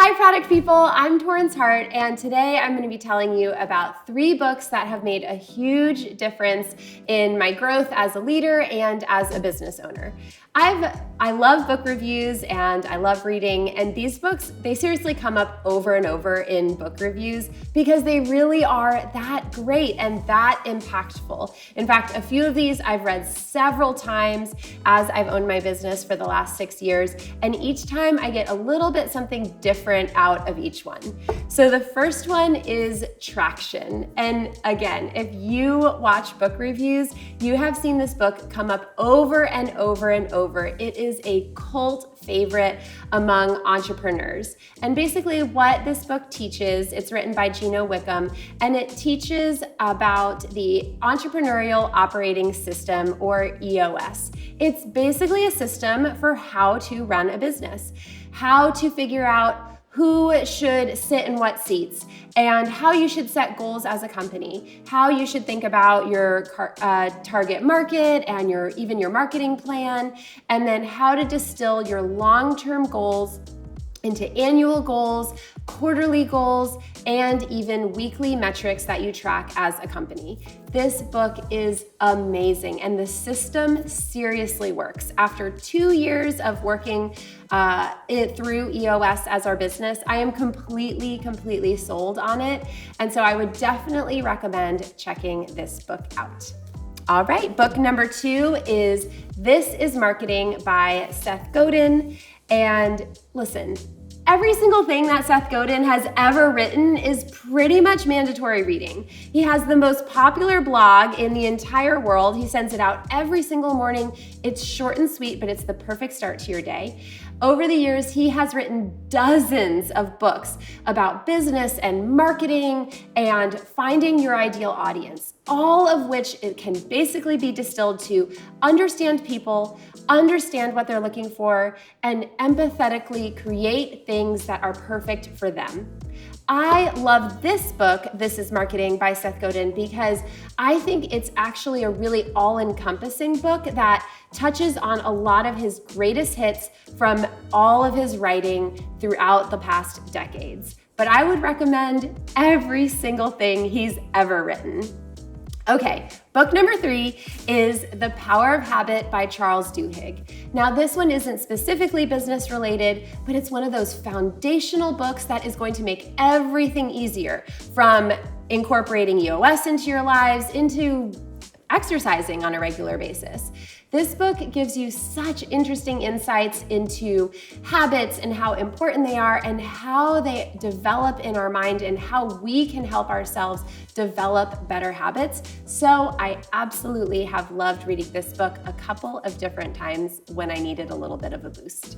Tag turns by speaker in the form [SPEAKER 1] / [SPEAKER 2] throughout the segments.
[SPEAKER 1] Hi product people, I'm Torrance Hart, and today I'm going to be telling you about 3 books that have made a huge difference in my growth as a leader and as a business owner. I love book reviews and I love reading, and these books, they seriously come up over and over in book reviews because they really are that great and that impactful. In fact, a few of these I've read several times as I've owned my business for the last 6 years, and each time I get a little bit something different out of each one. So the first one is Traction. And again, if you watch book reviews, you have seen this book come up over and over and over. It is a cult favorite among entrepreneurs. And basically what this book teaches, it's written by Gino Wickham, and it teaches about the entrepreneurial operating system, or EOS. It's basically a system for how to run a business, how to figure out who should sit in what seats, and how you should set goals as a company, how you should think about your target market and even your marketing plan, and then how to distill your long-term goals into annual goals, quarterly goals, and even weekly metrics that you track as a company. This book is amazing, and the system seriously works. After 2 years of working through EOS as our business, I am completely sold on it. And so I would definitely recommend checking this book out. All right, book number 2 is This is Marketing by Seth Godin. And listen, every single thing that Seth Godin has ever written is pretty much mandatory reading. He has the most popular blog in the entire world. He sends it out every single morning. It's short and sweet, but it's the perfect start to your day. Over the years, he has written dozens of books about business and marketing and finding your ideal audience, all of which it can basically be distilled to understand people, understand what they're looking for, and empathetically create things that are perfect for them. I love this book, This is Marketing by Seth Godin, because I think it's actually a really all-encompassing book that touches on a lot of his greatest hits from all of his writing throughout the past decades. But I would recommend every single thing he's ever written. Okay, book number 3 is The Power of Habit by Charles Duhigg. Now, this one isn't specifically business related, but it's one of those foundational books that is going to make everything easier, from incorporating EOS into your lives, into exercising on a regular basis. This book gives you such interesting insights into habits and how important they are and how they develop in our mind and how we can help ourselves develop better habits. So I absolutely have loved reading this book a couple of different times when I needed a little bit of a boost.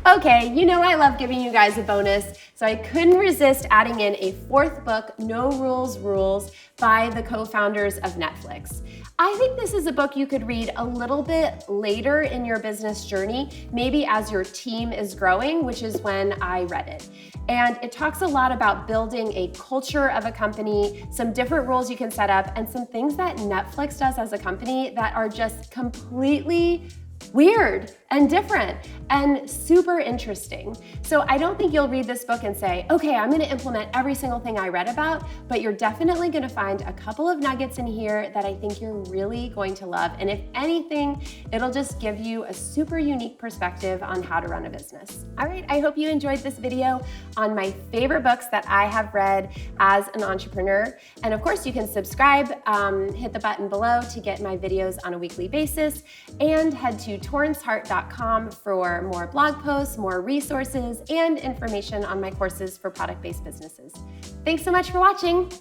[SPEAKER 1] Okay, you know I love giving you guys a bonus, so I couldn't resist adding in a 4th book, No Rules Rules, by the co-founders of Netflix. I think this is a book you could read a little bit later in your business journey, maybe as your team is growing, which is when I read it. And it talks a lot about building a culture of a company, some different rules you can set up, and some things that Netflix does as a company that are just completely weird and different and super interesting. So I don't think you'll read this book and say, okay, I'm gonna implement every single thing I read about, but you're definitely gonna find a couple of nuggets in here that I think you're really going to love. And if anything, it'll just give you a super unique perspective on how to run a business. All right, I hope you enjoyed this video on my favorite books that I have read as an entrepreneur. And of course, you can subscribe, hit the button below to get my videos on a weekly basis, and head to torrancehart.com for more blog posts, more resources, and information on my courses for product-based businesses. Thanks so much for watching.